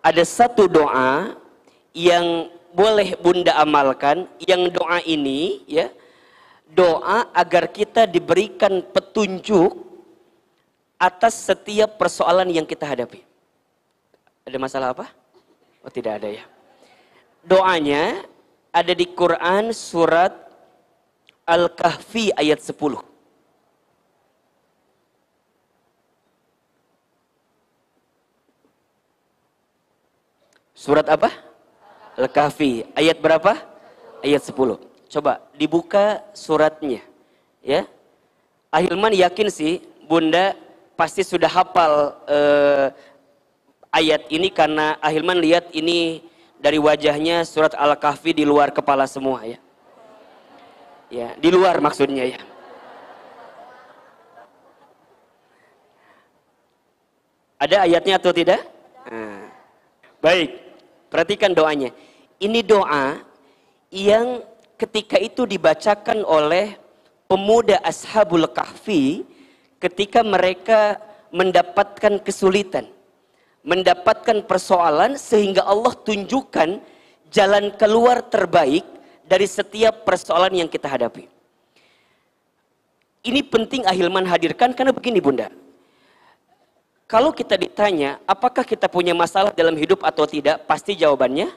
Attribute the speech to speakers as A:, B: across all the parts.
A: ada satu doa yang boleh Bunda amalkan, yang doa ini ya, doa agar kita diberikan petunjuk atas setiap persoalan yang kita hadapi. Ada masalah apa? Oh, tidak ada ya. Doanya ada di Quran surat Al-Kahfi ayat 10. Surat apa? Al-Kahfi ayat berapa? Ayat 10. Coba dibuka suratnya ya. Ahilman yakin sih Bunda pasti sudah hafal ayat ini, karena Ahilman lihat ini dari wajahnya surat Al-Kahfi di luar kepala semua ya. Ya, di luar maksudnya ya. Ada ayatnya atau tidak? Nah, baik, perhatikan doanya. Ini doa yang ketika itu dibacakan oleh pemuda Ashabul Kahfi ketika mereka mendapatkan kesulitan, mendapatkan persoalan, sehingga Allah tunjukkan jalan keluar terbaik dari setiap persoalan yang kita hadapi. Ini penting Ahilman hadirkan karena begini Bunda. Kalau kita ditanya apakah kita punya masalah dalam hidup atau tidak, pasti jawabannya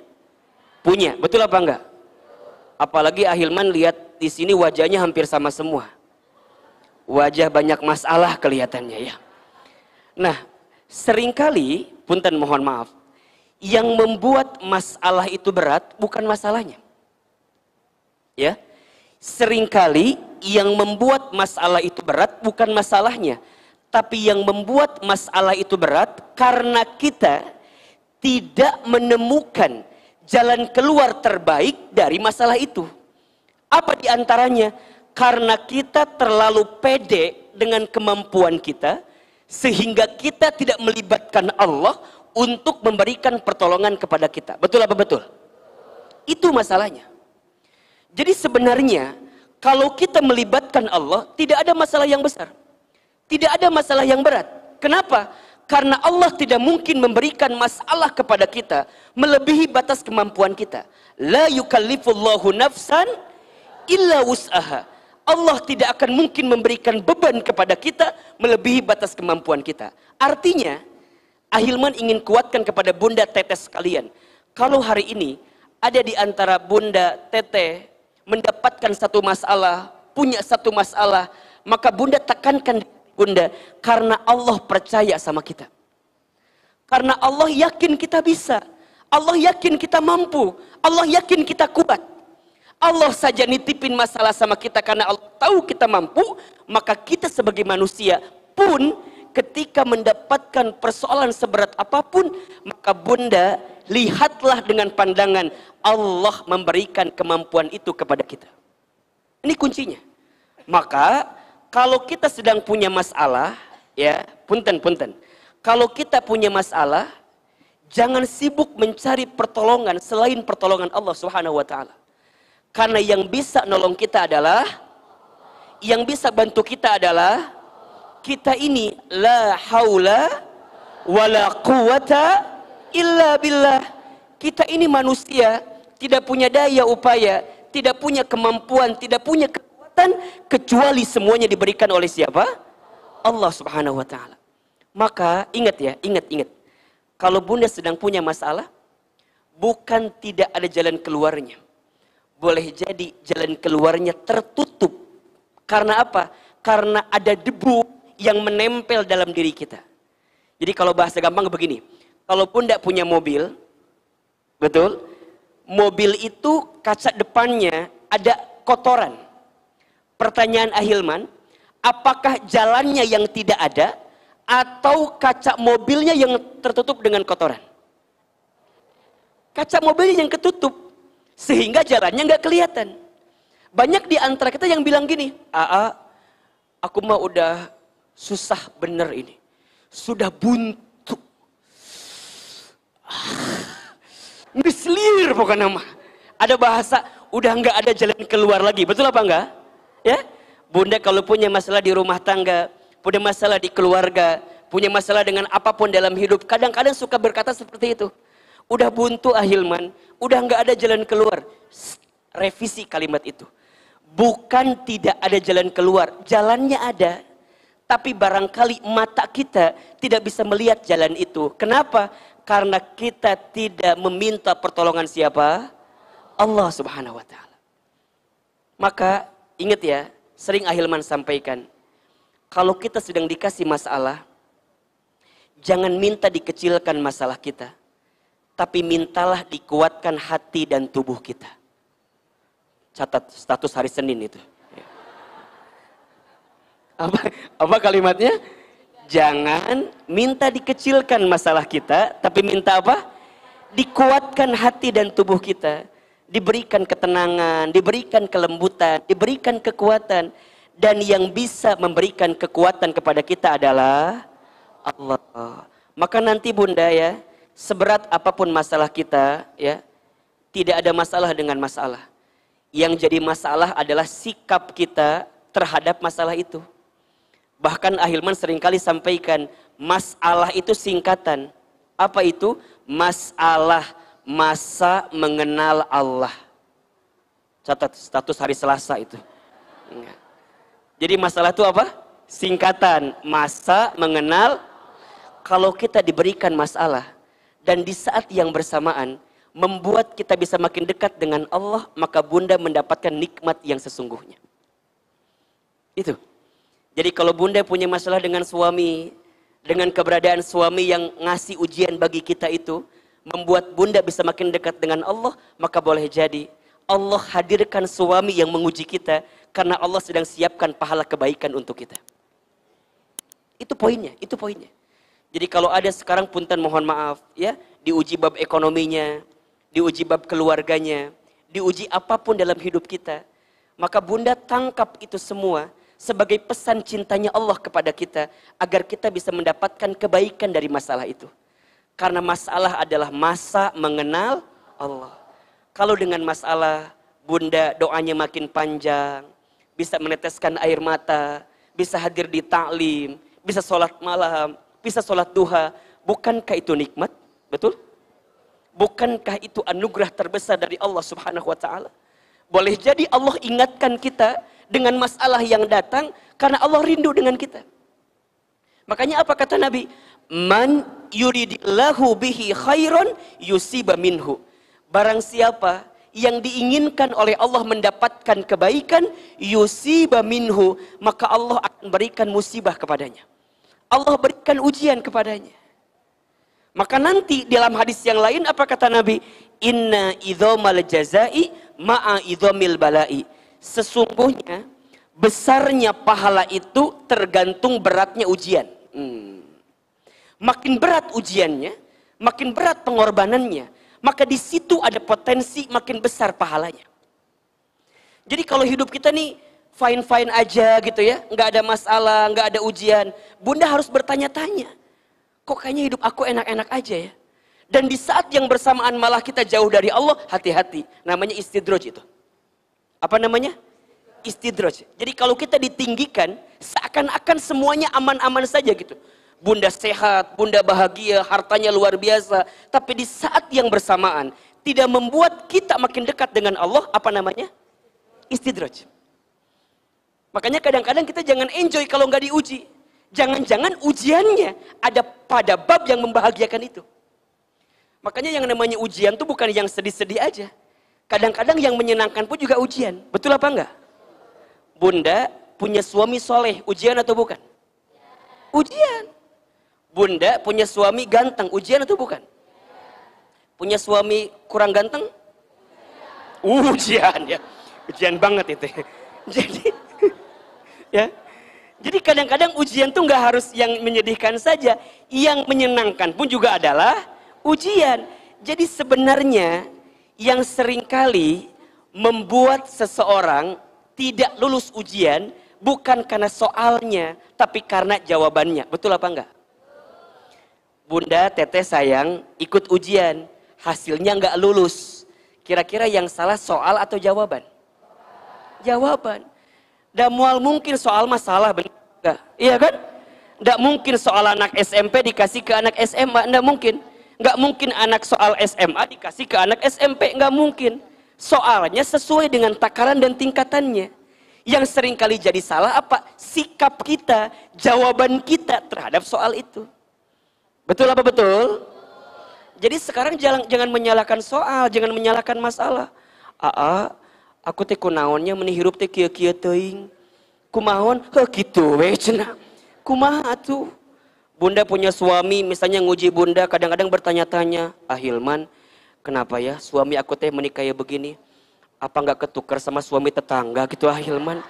A: punya. Betul apa enggak? Apalagi Ahilman lihat di sini wajahnya hampir sama semua. Wajah banyak masalah kelihatannya ya. Nah, seringkali, punten mohon maaf, yang membuat masalah itu berat bukan masalahnya. Ya, seringkali yang membuat masalah itu berat bukan masalahnya, tapi yang membuat masalah itu berat karena kita tidak menemukan jalan keluar terbaik dari masalah itu. Apa diantaranya? Karena kita terlalu pede dengan kemampuan kita, sehingga kita tidak melibatkan Allah untuk memberikan pertolongan kepada kita. Betul apa betul? Itu masalahnya. Jadi sebenarnya kalau kita melibatkan Allah, tidak ada masalah yang besar, tidak ada masalah yang berat. Kenapa? Karena Allah tidak mungkin memberikan masalah kepada kita melebihi batas kemampuan kita. La yukallifullahu nafsan illa wus'aha. Allah tidak akan mungkin memberikan beban kepada kita melebihi batas kemampuan kita. Artinya, Ahilman ingin kuatkan kepada Bunda Teteh sekalian, kalau hari ini ada di antara Bunda Teteh mendapatkan satu masalah, punya satu masalah, maka Bunda tekankan Bunda, karena Allah percaya sama kita. Karena Allah yakin kita bisa. Allah yakin kita mampu. Allah yakin kita kuat. Allah saja nitipin masalah sama kita karena Allah tahu kita mampu, maka kita sebagai manusia pun ketika mendapatkan persoalan seberat apapun, maka Bunda lihatlah dengan pandangan Allah memberikan kemampuan itu kepada kita. Ini kuncinya. Maka kalau kita sedang punya masalah, ya, punten. Kalau kita punya masalah, jangan sibuk mencari pertolongan selain pertolongan Allah Subhanahu wa taala. Karena yang bisa nolong kita adalah, yang bisa bantu kita adalah kita ini la haula wala quwata illa billah. Kita ini manusia, tidak punya daya upaya, tidak punya kemampuan, tidak punya kekuatan, kecuali semuanya diberikan oleh siapa? Allah Subhanahu wa taala. Maka ingat ya, ingat. Kalau Bunda sedang punya masalah, bukan tidak ada jalan keluarnya. Boleh jadi jalan keluarnya tertutup. Karena apa? Karena ada debu yang menempel dalam diri kita. Jadi kalau bahasa gampang begini, kalau Bunda punya mobil, betul? Mobil itu kaca depannya ada kotoran. Pertanyaan Ahilman, apakah jalannya yang tidak ada atau kaca mobilnya yang tertutup dengan kotoran? Kaca mobilnya yang ketutup, sehingga jalannya nggak kelihatan. Banyak di antara kita yang bilang gini, aku mah udah susah bener ini, sudah buntu, mislir pokoknya mah. Ada bahasa udah nggak ada jalan keluar lagi, betul apa enggak? Ya, Bunda kalau punya masalah di rumah tangga, punya masalah di keluarga, punya masalah dengan apapun dalam hidup, kadang-kadang suka berkata seperti itu. Udah buntu Ahilman, udah nggak ada jalan keluar. Revisi kalimat itu. Bukan tidak ada jalan keluar, jalannya ada. Tapi barangkali mata kita tidak bisa melihat jalan itu. Kenapa? Karena kita tidak meminta pertolongan siapa? Allah Subhanahu wa Ta'ala. Maka ingat ya, sering Ahilman sampaikan, kalau kita sedang dikasih masalah, jangan minta dikecilkan masalah kita, tapi mintalah dikuatkan hati dan tubuh kita. Catat status hari Senin itu. Apa kalimatnya? Jangan minta dikecilkan masalah kita, tapi minta apa? Dikuatkan hati dan tubuh kita. Diberikan ketenangan, diberikan kelembutan, diberikan kekuatan. Dan yang bisa memberikan kekuatan kepada kita adalah Allah. Maka nanti Bunda ya, seberat apapun masalah kita ya, tidak ada masalah dengan masalah. Yang jadi masalah adalah sikap kita terhadap masalah itu. Bahkan Ahilman seringkali sampaikan, masalah itu singkatan. Apa itu? Masalah masa mengenal Allah. Catat status hari Selasa itu. Jadi masalah itu apa? Singkatan, masa mengenal. Kalau kita diberikan masalah dan di saat yang bersamaan membuat kita bisa makin dekat dengan Allah, maka Bunda mendapatkan nikmat yang sesungguhnya. Itu. Jadi kalau Bunda punya masalah dengan suami, dengan keberadaan suami yang ngasih ujian bagi kita itu, membuat Bunda bisa makin dekat dengan Allah, maka boleh jadi Allah hadirkan suami yang menguji kita, karena Allah sedang siapkan pahala kebaikan untuk kita. Itu poinnya, itu poinnya. Jadi kalau ada sekarang punten mohon maaf, ya, diuji bab ekonominya, diuji bab keluarganya, diuji apapun dalam hidup kita, maka Bunda tangkap itu semua sebagai pesan cintanya Allah kepada kita, agar kita bisa mendapatkan kebaikan dari masalah itu. Karena masalah adalah masa mengenal Allah. Kalau dengan masalah, Bunda doanya makin panjang, bisa meneteskan air mata, bisa hadir di taklim, bisa sholat malam, bisa sholat duha. Bukankah itu nikmat? Betul? Bukankah itu anugerah terbesar dari Allah Subhanahu wa Ta'ala? Boleh jadi Allah ingatkan kita dengan masalah yang datang karena Allah rindu dengan kita. Makanya apa kata Nabi? Man yuridillahu bihi khairan yusiba minhu. Barang siapa yang diinginkan oleh Allah mendapatkan kebaikan, yusiba minhu, maka Allah akan berikan musibah kepadanya. Allah berikan ujian kepadanya. Maka nanti dalam hadis yang lain apa kata Nabi? Inna idhomal jazai ma'a idhomil balai. Sesungguhnya besarnya pahala itu tergantung beratnya ujian. Makin berat ujiannya, makin berat pengorbanannya, maka di situ ada potensi makin besar pahalanya. Jadi kalau hidup kita nih fine-fine aja gitu ya, nggak ada masalah, nggak ada ujian, Bunda harus bertanya-tanya, kok kayaknya hidup aku enak-enak aja ya. Dan di saat yang bersamaan malah kita jauh dari Allah, hati-hati. Namanya istidraj itu. Apa namanya? Istidraj. Jadi kalau kita ditinggikan, seakan-akan semuanya aman-aman saja gitu. Bunda sehat, Bunda bahagia, hartanya luar biasa. Tapi di saat yang bersamaan, tidak membuat kita makin dekat dengan Allah, apa namanya? Istidraj. Makanya kadang-kadang kita jangan enjoy kalau nggak diuji. Jangan-jangan ujiannya ada pada bab yang membahagiakan itu. Makanya yang namanya ujian itu bukan yang sedih-sedih aja. Kadang-kadang yang menyenangkan pun juga ujian. Betul apa enggak? Bunda punya suami soleh, ujian atau bukan? Ujian. Bunda punya suami ganteng, ujian atau bukan? Punya suami kurang ganteng? Ujian ya. Ujian banget itu. Jadi ya. Jadi kadang-kadang ujian tuh nggak harus yang menyedihkan saja, yang menyenangkan pun juga adalah ujian. Jadi sebenarnya yang seringkali membuat seseorang tidak lulus ujian bukan karena soalnya, tapi karena jawabannya. Betul apa enggak? Bunda, teteh sayang ikut ujian, hasilnya nggak lulus. Kira-kira yang salah soal atau jawaban? Jawaban. Nggak mual mungkin soal masalah, benar nggak? Iya kan? Nggak mungkin soal anak SMP dikasih ke anak SMA, nggak mungkin. Nggak mungkin anak soal SMA dikasih ke anak SMP, nggak mungkin. Soalnya sesuai dengan takaran dan tingkatannya. Yang sering kali jadi salah apa? Sikap kita, jawaban kita terhadap soal itu. Betul apa betul? Jadi sekarang jangan menyalahkan soal, jangan menyalahkan masalah. Aku teh kunaonnya menihirup teh kieu-kieu teuing. Kumaon? Gitu we cenah. Kumaha atuh? Bunda punya suami, misalnya nguji bunda, kadang-kadang bertanya-tanya, Hilman, kenapa ya suami aku teh menikah begini? Apa nggak ketukar sama suami tetangga gitu Hilman?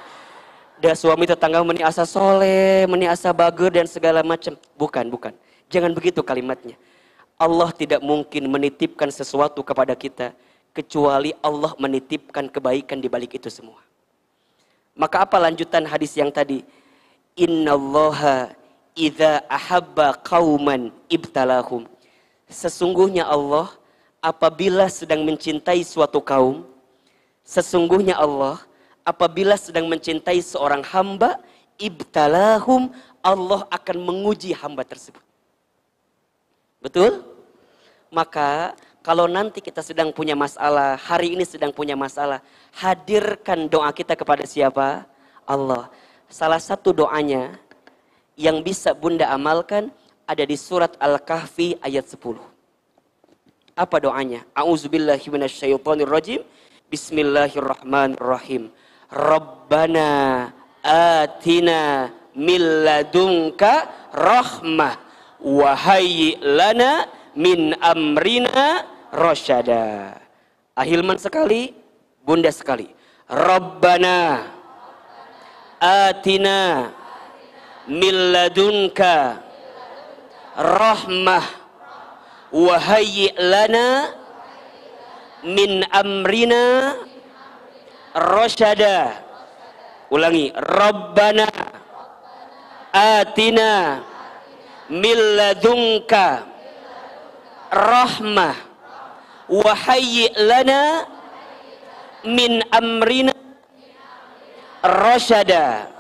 A: Dan suami tetangga meni asa soleh, meni asa bager dan segala macam. Bukan. Jangan begitu kalimatnya. Allah tidak mungkin menitipkan sesuatu kepada kita, kecuali Allah menitipkan kebaikan di balik itu semua. Maka apa lanjutan hadis yang tadi? Innallaha idza ahabba qauman ibtalahum. Sesungguhnya Allah apabila sedang mencintai suatu kaum, sesungguhnya Allah apabila sedang mencintai seorang hamba, ibtalahum, Allah akan menguji hamba tersebut. Betul? Maka kalau nanti kita sedang punya masalah, hari ini sedang punya masalah, hadirkan doa kita kepada siapa? Allah. Salah satu doanya yang bisa bunda amalkan ada di surat Al-Kahfi ayat 10. Apa doanya? A'udzubillahi minasyaitonirrajim. Bismillahirrahmanirrahim. Rabbana atina min ladunka rahmah wa hayyi lana min amrina rasyada. Ahilman sekali, bunda sekali. Rabbana atina min ladunka rahmah wa hayyi lana min amrina rasyada. Ulangi. Rabbana atina min ladunka rahmah wa hayyi lana min amrina rasyada.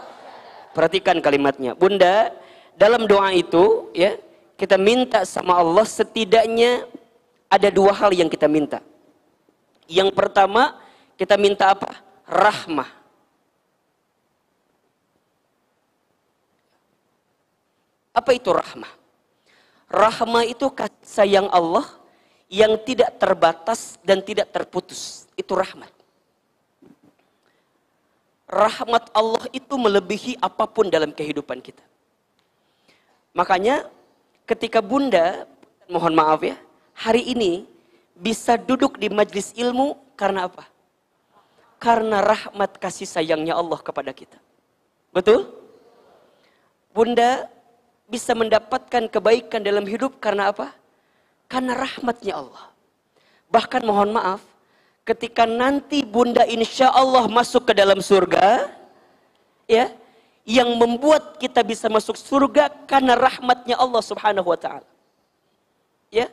A: Perhatikan kalimatnya. Bunda, dalam doa itu ya, kita minta sama Allah setidaknya ada dua hal yang kita minta. Yang pertama, kita minta apa? Rahmah. Apa itu rahmah? Rahmah itu kasih sayang Allah yang tidak terbatas dan tidak terputus. Itu rahmat. Rahmat Allah itu melebihi apapun dalam kehidupan kita. Makanya ketika bunda, mohon maaf ya, hari ini bisa duduk di majlis ilmu karena apa? Karena rahmat kasih sayangnya Allah kepada kita. Betul? Bunda bisa mendapatkan kebaikan dalam hidup karena apa? Karena rahmatnya Allah. Bahkan mohon maaf, ketika nanti bunda insya Allah masuk ke dalam surga, ya, yang membuat kita bisa masuk surga karena rahmatnya Allah subhanahu wa ta'ala. Ya,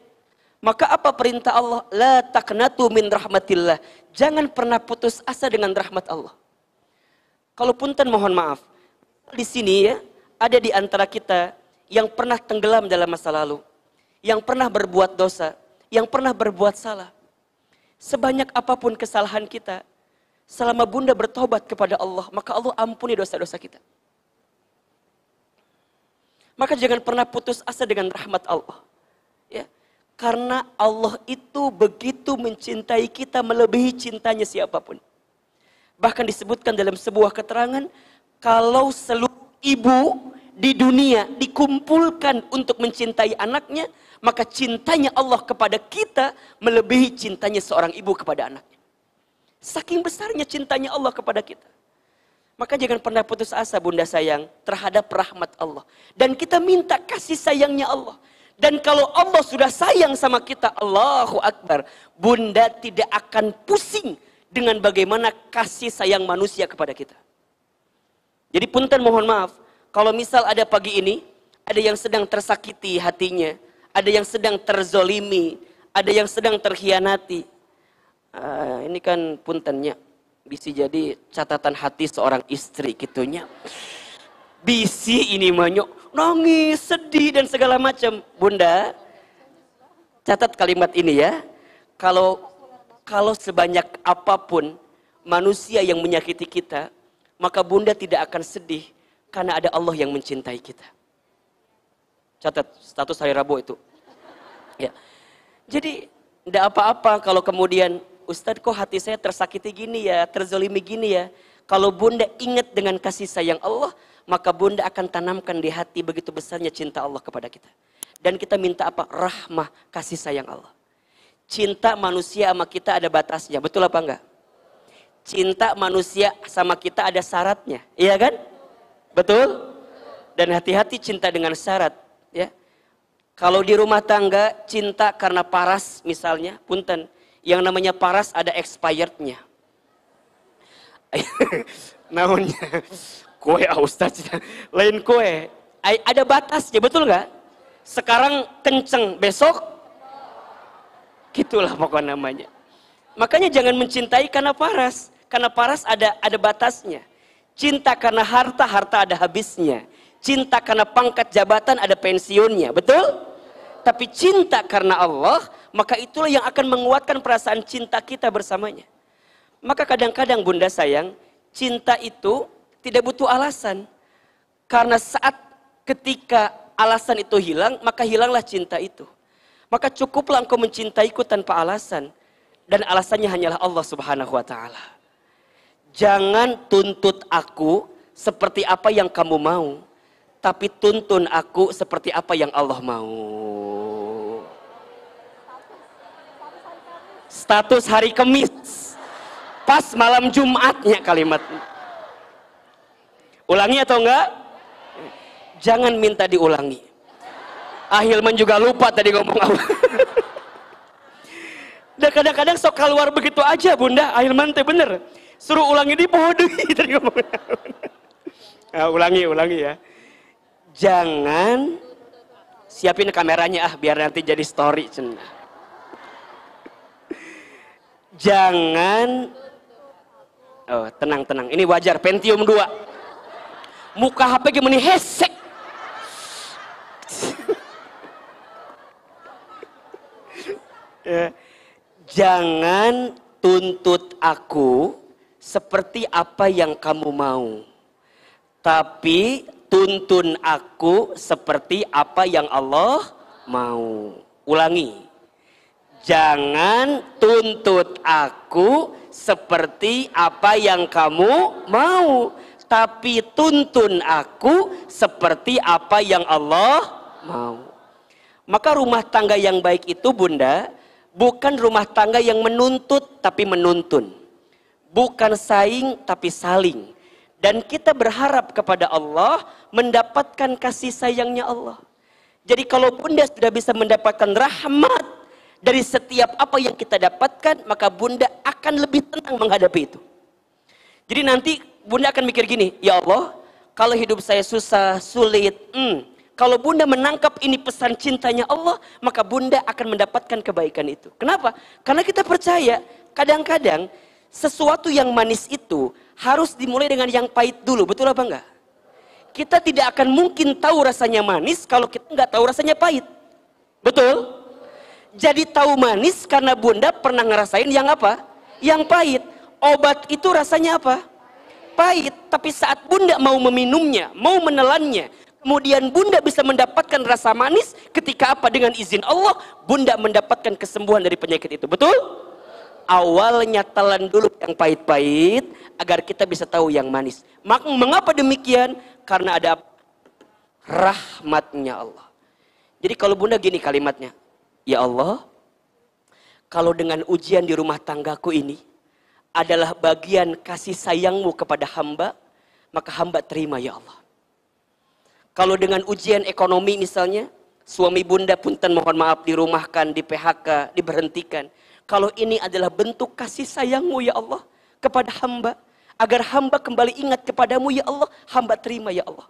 A: maka apa perintah Allah? La taqnatu min rahmatillah. Jangan pernah putus asa dengan rahmat Allah. Kalau punten mohon maaf, di sini ya, ada di antara kita yang pernah tenggelam dalam masa lalu, yang pernah berbuat dosa, yang pernah berbuat salah. Sebanyak apapun kesalahan kita, selama bunda bertobat kepada Allah, maka Allah ampuni dosa-dosa kita. Maka jangan pernah putus asa dengan rahmat Allah. Ya, karena Allah itu begitu mencintai kita melebihi cintanya siapapun. Bahkan disebutkan dalam sebuah keterangan, kalau seluruh ibu di dunia dikumpulkan untuk mencintai anaknya, maka cintanya Allah kepada kita melebihi cintanya seorang ibu kepada anaknya. Saking besarnya cintanya Allah kepada kita. Maka jangan pernah putus asa bunda sayang terhadap rahmat Allah. Dan kita minta kasih sayangnya Allah. Dan kalau Allah sudah sayang sama kita, Allahu Akbar, bunda tidak akan pusing dengan bagaimana kasih sayang manusia kepada kita. Jadi punten mohon maaf, kalau misal ada pagi ini, ada yang sedang tersakiti hatinya, ada yang sedang terzolimi, ada yang sedang terkhianati. Ini kan puntennya, bisa jadi catatan hati seorang istri gitunya. Bisi ini manyok, nangis, sedih dan segala macam. Bunda, Catat kalimat ini ya. Kalau sebanyak apapun manusia yang menyakiti kita, maka bunda tidak akan sedih karena ada Allah yang mencintai kita. Catat status hari Rabu itu. Ya. Jadi tidak apa-apa kalau kemudian, Ustadz kok hati saya tersakiti gini ya, terzolimi gini ya. Kalau bunda ingat dengan kasih sayang Allah, maka bunda akan tanamkan di hati begitu besarnya cinta Allah kepada kita. Dan kita minta apa? Rahmah, kasih sayang Allah. Cinta manusia sama kita ada batasnya, betul apa enggak? Cinta manusia sama kita ada syaratnya, iya kan? Betul? Dan hati-hati cinta dengan syarat, ya. Kalau di rumah tangga cinta karena paras misalnya, punten, yang namanya paras ada expirednya. Namanya kue Ustaz, lain kue. Ada batasnya, betul nggak? Sekarang kenceng, besok gitulah pokoknya namanya. Makanya jangan mencintai karena paras ada batasnya. Cinta karena harta ada habisnya. Cinta karena pangkat jabatan ada pensiunnya, betul? Tapi cinta karena Allah, maka itulah yang akan menguatkan perasaan cinta kita bersamanya. Maka kadang-kadang bunda sayang, cinta itu tidak butuh alasan. Karena saat ketika alasan itu hilang, maka hilanglah cinta itu. Maka cukuplah engkau mencintaiku tanpa alasan. Dan alasannya hanyalah Allah Subhanahu wa ta'ala. Jangan tuntut aku seperti apa yang kamu mau, tapi tuntun aku seperti apa yang Allah mau. Status hari Kamis, pas malam Jumatnya kalimat. Ulangi atau enggak? Jangan minta diulangi. Ahilman juga lupa tadi ngomong apa. Dan kadang-kadang sok keluar begitu aja bunda. Ahilman teh bener. Suruh ulangi di bodoh tadi ngomong. Nah, ulangi ya. Jangan, siapin kameranya biar nanti jadi story cenah. Jangan, tenang. Ini wajar, Pentium 2. Muka HP gimana hesek. Jangan tuntut aku seperti apa yang kamu mau, tapi tuntun aku seperti apa yang Allah mau. Ulangi. Jangan tuntut aku seperti apa yang kamu mau, tapi tuntun aku seperti apa yang Allah mau. Maka rumah tangga yang baik itu bunda, bukan rumah tangga yang menuntut tapi menuntun. Bukan saing tapi saling. Dan kita berharap kepada Allah mendapatkan kasih sayangnya Allah. Jadi kalau bunda sudah bisa mendapatkan rahmat dari setiap apa yang kita dapatkan, maka bunda akan lebih tenang menghadapi itu. Jadi nanti bunda akan mikir gini, ya Allah, kalau hidup saya susah, sulit, kalau bunda menangkap ini pesan cintanya Allah, maka bunda akan mendapatkan kebaikan itu. Kenapa? Karena kita percaya, kadang-kadang sesuatu yang manis itu harus dimulai dengan yang pahit dulu. Betul apa enggak? Kita tidak akan mungkin tahu rasanya manis kalau kita nggak tahu rasanya pahit. Betul? Jadi tahu manis karena bunda pernah ngerasain yang apa? Yang pahit. Obat itu rasanya apa? Pahit. Tapi saat bunda mau meminumnya, mau menelannya, kemudian bunda bisa mendapatkan rasa manis, ketika apa? Dengan izin Allah, bunda mendapatkan kesembuhan dari penyakit itu. Betul? Awalnya telan dulu yang pahit-pahit, agar kita bisa tahu yang manis. Mengapa demikian? Karena ada rahmatnya Allah. Jadi kalau bunda gini kalimatnya, ya Allah, kalau dengan ujian di rumah tanggaku ini adalah bagian kasih sayangmu kepada hamba, maka hamba terima ya Allah. Kalau dengan ujian ekonomi misalnya, suami bunda punten mohon maaf dirumahkan, di PHK, diberhentikan. Kalau ini adalah bentuk kasih sayangmu ya Allah kepada hamba, agar hamba kembali ingat kepadamu ya Allah, hamba terima ya Allah.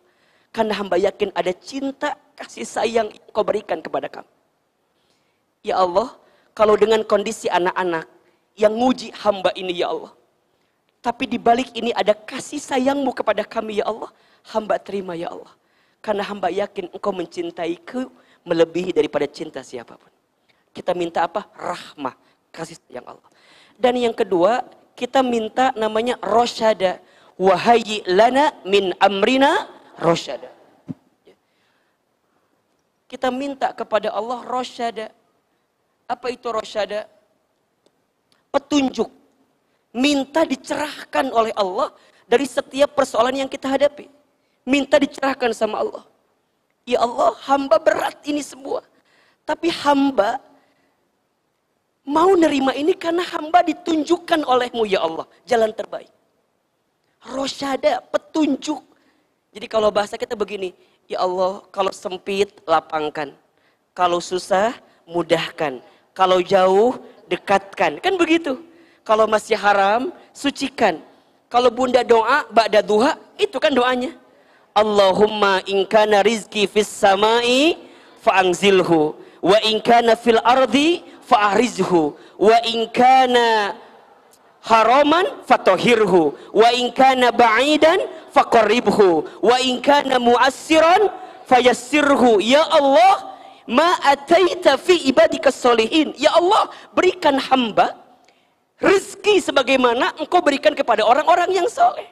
A: Karena hamba yakin ada cinta, kasih sayang yang kau berikan kepada kami. Ya Allah, kalau dengan kondisi anak-anak yang nguji hamba ini ya Allah, tapi di balik ini ada kasih sayangmu kepada kami ya Allah, hamba terima ya Allah. Karena hamba yakin engkau mencintaiku melebihi daripada cinta siapapun. Kita minta apa? Rahmah, kasih sayang Allah. Dan yang kedua, kita minta namanya rosyada. Wahayyi lana min amrina rosyada. Kita minta kepada Allah rosyada. Apa itu rosyada? Petunjuk. Minta dicerahkan oleh Allah dari setiap persoalan yang kita hadapi. Minta dicerahkan sama Allah. Ya Allah, hamba berat ini semua. Tapi hamba mau nerima ini karena hamba ditunjukkan olehmu ya Allah. Jalan terbaik. Rosyada, petunjuk. Jadi kalau bahasa kita begini. Ya Allah, kalau sempit, lapangkan. Kalau susah, mudahkan. Kalau jauh, dekatkan. Kan begitu. Kalau masih haram, sucikan. Kalau bunda doa, ba'da duha, itu kan doanya. Allahumma in kana rizki fis samai fa'anzilhu wa in kana fil ardi fa'arizhu wa in kana haraman fatahhirhu wa in kana ba'idan faqarribhu wa in kana mu'assiran fayassirhu. Ya Allah, ma ataita fi ibadika sholihin. Ya Allah, berikan hamba rezeki sebagaimana engkau berikan kepada orang-orang yang soleh.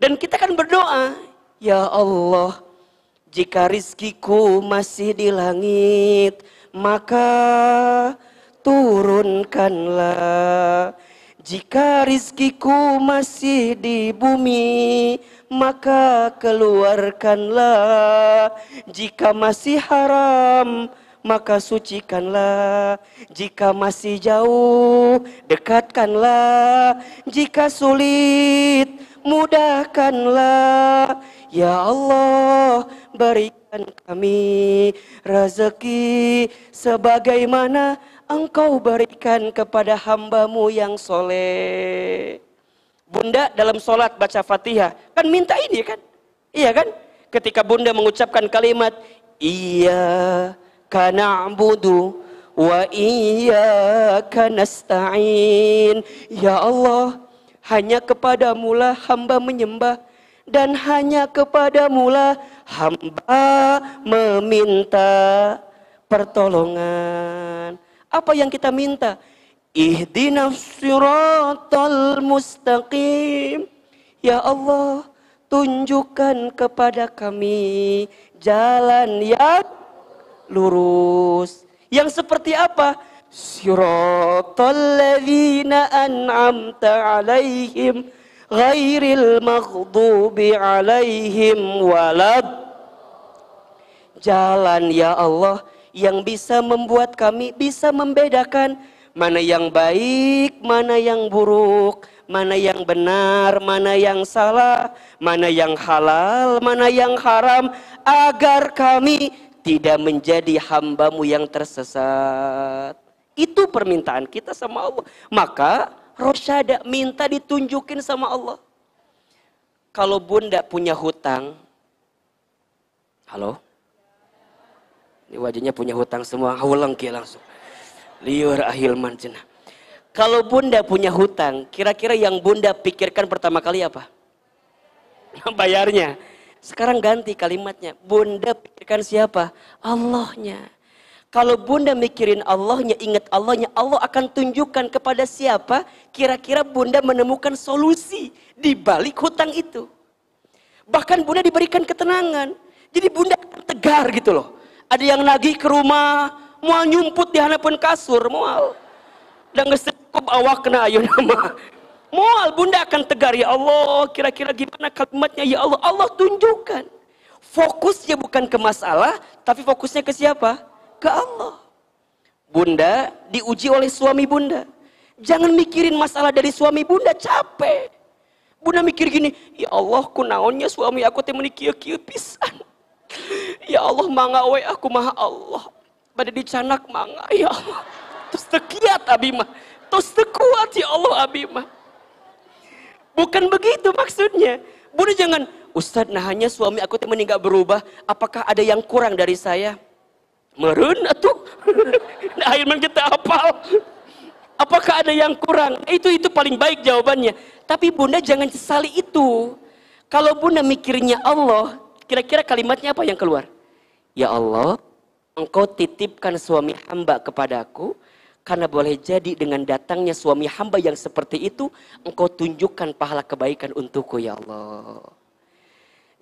A: Dan kita kan berdoa, ya Allah, jika rizkiku masih di langit, maka turunkanlah. Jika rizkiku masih di bumi, maka keluarkanlah. Jika masih haram, maka sucikanlah. Jika masih jauh, dekatkanlah. Jika sulit, mudahkanlah. Ya Allah, berikan kami rezeki sebagaimana Engkau berikan kepada hamba-Mu yang soleh. Bunda dalam sholat baca Fatihah kan minta ini kan? Iya kan? Ketika bunda mengucapkan kalimat Iyyaka na'budu wa iyyaka nasta'in. Ya Allah, hanya kepadamu-lah hamba menyembah dan hanya kepadamu-lah hamba meminta pertolongan. Apa yang kita minta? Ihdinas siratal mustaqim. Ya Allah, tunjukkan kepada kami jalan yang lurus. Yang seperti apa? Siratal ladzina an'amta alaihim ghairil maghdubi alaihim walad. Jalan ya Allah yang bisa membuat kami bisa membedakan mana yang baik, mana yang buruk, mana yang benar, mana yang salah, mana yang halal, mana yang haram, agar kami tidak menjadi hamba-Mu yang tersesat. Itu permintaan kita sama Allah. Maka rosyada, minta ditunjukin sama Allah. Kalau bunda punya hutang, halo? Ini wajahnya punya hutang semua, haulang kia langsung. Liur ahilman cenah. Kalau bunda punya hutang, kira-kira yang bunda pikirkan pertama kali apa? Bayarnya. Sekarang ganti kalimatnya. Bunda pikirkan siapa? Allahnya. Kalau bunda mikirin Allahnya, ingat Allahnya, Allah akan tunjukkan kepada siapa kira-kira bunda menemukan solusi di balik hutang itu. Bahkan bunda diberikan ketenangan. Jadi bunda tegar gitu loh. Ada yang nagih ke rumah, mual nyumput di hadapan kasur, mual. Dan ngesekup awak kena ayo nama. Mual bunda akan tegar, ya Allah, kira-kira gimana kalimatnya, ya Allah. Allah tunjukkan. Fokusnya bukan ke masalah, tapi fokusnya ke siapa? Ke Allah. Bunda diuji oleh suami bunda. Jangan mikirin masalah dari suami bunda, capek. Bunda mikir gini, ya Allah, kunaonnya suami aku teh meuni kieu-kieu pisan. Ya Allah, mangga we aku mah Allah. Pada dicanak mangga, ya Allah. Terus tekiat abi mah. Terus tekuat ya Allah abi mah. Bukan begitu maksudnya. Bunda jangan, Ustadz, nah hanya suami aku teh meuni gak berubah. Apakah ada yang kurang dari saya? Meren atuh. Nah, akhirnya kita hafal. Apakah ada yang kurang? Itu paling baik jawabannya. Tapi bunda jangan sesali itu. Kalau bunda mikirnya Allah, kira-kira kalimatnya apa yang keluar? Ya Allah, engkau titipkan suami hamba kepadaku, karena boleh jadi dengan datangnya suami hamba yang seperti itu, engkau tunjukkan pahala kebaikan untukku ya Allah.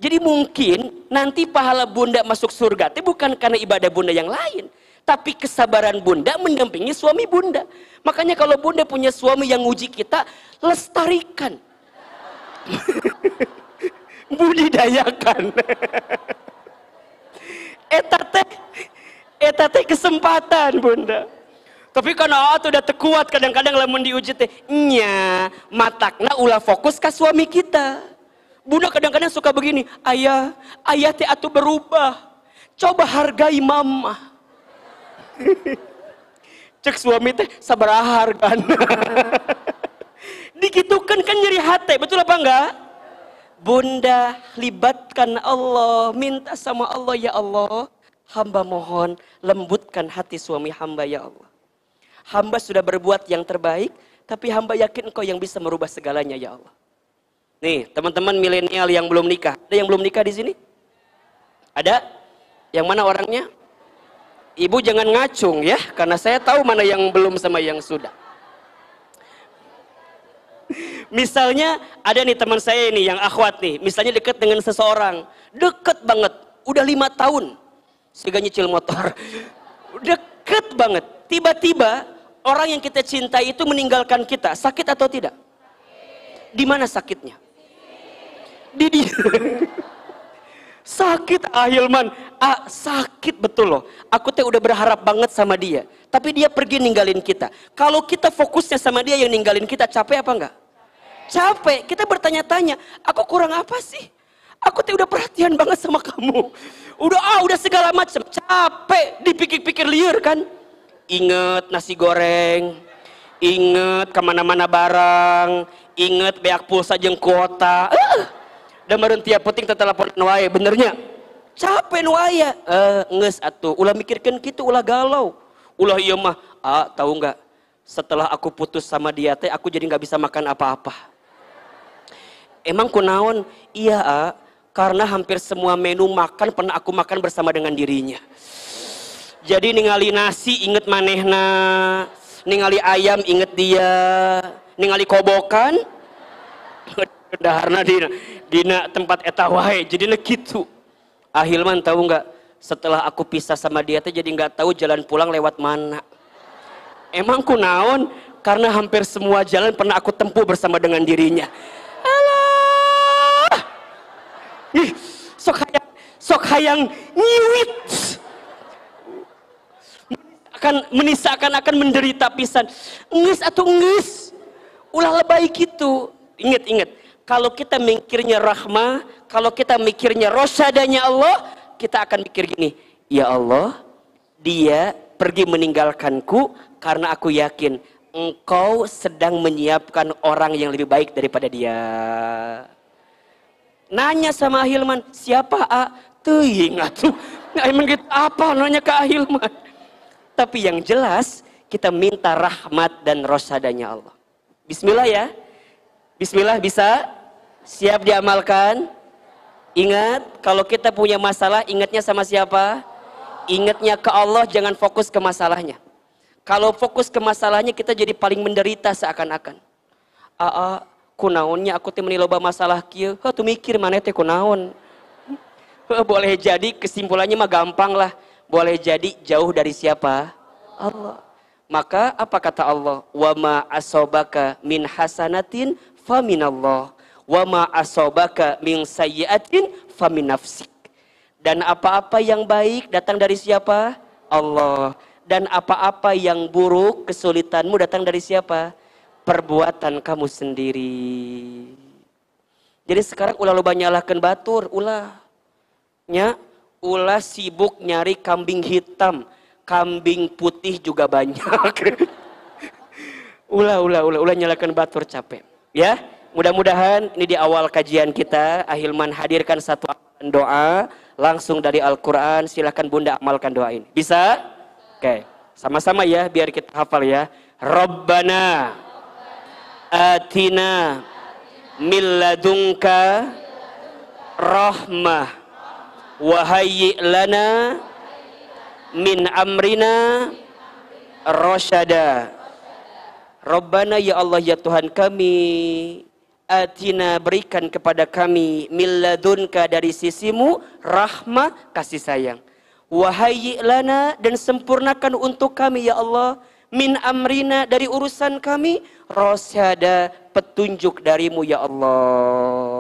A: Jadi mungkin nanti pahala bunda masuk surga itu bukan karena ibadah bunda yang lain, tapi kesabaran bunda mendampingi suami bunda. Makanya kalau bunda punya suami yang nguji kita, lestarikan. Budidayakan. Eta teh kesempatan bunda. Tapi karena tuh udah terkuat, kadang-kadang lamun diuji teh nya matakna ulah fokus ke suami kita. Bunda kadang-kadang suka begini, ayah teh atuh berubah, coba hargai mama. Cek suami teh sabaraha hargana. Dikitukan kan nyeri hati, betul apa enggak? Bunda libatkan Allah, minta sama Allah, ya Allah, hamba mohon lembutkan hati suami hamba ya Allah. Hamba sudah berbuat yang terbaik, tapi hamba yakin engkau yang bisa merubah segalanya ya Allah. Nih teman-teman milenial yang belum nikah, ada yang belum nikah di sini? Ada? Yang mana orangnya? Ibu jangan ngacung ya, karena saya tahu mana yang belum sama yang sudah. Misalnya ada nih teman saya ini yang akhwat nih, misalnya dekat dengan seseorang, deket banget, udah 5 tahun, sehingga nyicil motor, deket banget, tiba-tiba orang yang kita cintai itu meninggalkan kita, sakit atau tidak? Di mana sakitnya? Di dia. Sakit Hilman, sakit betul loh. Aku teh udah berharap banget sama dia, tapi dia pergi ninggalin kita. Kalau kita fokusnya sama dia yang ninggalin kita, capek apa enggak? Capek. Kita bertanya-tanya, aku kurang apa sih? Aku tuh udah perhatian banget sama kamu. Udah segala macam. Capek, dipikir-pikir liar kan? Ingat nasi goreng, ingat kemana-mana barang, ingat beak pulsa jeung kuota. Dan meureun tiap penting teu telepon wae, benernya. Capek nu aya. Geus atuh, ulah mikirkeun kitu, ulah galau. Ulah ieu mah, tahu enggak? Setelah aku putus sama dia teh, aku jadi nggak bisa makan apa-apa. Emang kunaon? Iya, karena hampir semua menu makan pernah aku makan bersama dengan dirinya. Jadi ningali nasi inget manehna, ningali ayam inget dia, ningali kobokan daharna dina tempat eta wae. Jadi kitu. Hilman tahu nggak? Setelah aku pisah sama dia teh jadi nggak tahu jalan pulang lewat mana. Emang kunaon? Karena hampir semua jalan pernah aku tempuh bersama dengan dirinya. Alah, sok hayang nyiwit. Akan menderita pisan. Ngeus atuh ngeus. Ulah lebay gitu. Ingat. Kalau kita mikirnya rahmah, kalau kita mikirnya rosyadanya Allah, kita akan mikir gini, ya Allah, dia pergi meninggalkanku karena aku yakin engkau sedang menyiapkan orang yang lebih baik daripada dia. Nanya sama Hilman, siapa teuing atuh. Emang gitu apa nanya ke Hilman? Tapi yang jelas kita minta rahmat dan rosyadanya Allah. Bismillah ya. Bismillah, bisa? Siap diamalkan? Ingat, kalau kita punya masalah, ingatnya sama siapa? Ingatnya ke Allah, jangan fokus ke masalahnya. Kalau fokus ke masalahnya, kita jadi paling menderita seakan-akan. Kunaonnya aku teh meuni loba masalah kieu. Tuh mikir mana teh kunaon. Boleh jadi kesimpulannya mah gampang lah. Boleh jadi jauh dari siapa? Allah. Maka apa kata Allah? Wa ma asobaka min hasanatin faminallah. Wa ma asobaka min sayyiatin famin nafsik. Dan apa-apa yang baik datang dari siapa? Allah. Dan apa-apa yang buruk, kesulitanmu datang dari siapa? Perbuatan kamu sendiri. Jadi sekarang ulah loba nyalahkeun batur, ulah. Ulah sibuk nyari kambing hitam, kambing putih juga banyak. ulah nyalahkeun batur, capek. Ya, mudah-mudahan ini di awal kajian kita, Hilman hadirkan satu doa langsung dari Al-Quran. Silakan Bunda amalkan doa ini. Bisa? Oke, sama-sama ya, biar kita hafal ya. Rabbana atina min ladunka rahmah wa hayyi' lana min amrina rasyada. Rabbana ya Allah ya Tuhan kami, atina berikan kepada kami min ladunka dari sisimu rahmah kasih sayang. Wahayyi lana dan sempurnakan untuk kami ya Allah min amrina dari urusan kami rasyada petunjuk darimu ya Allah.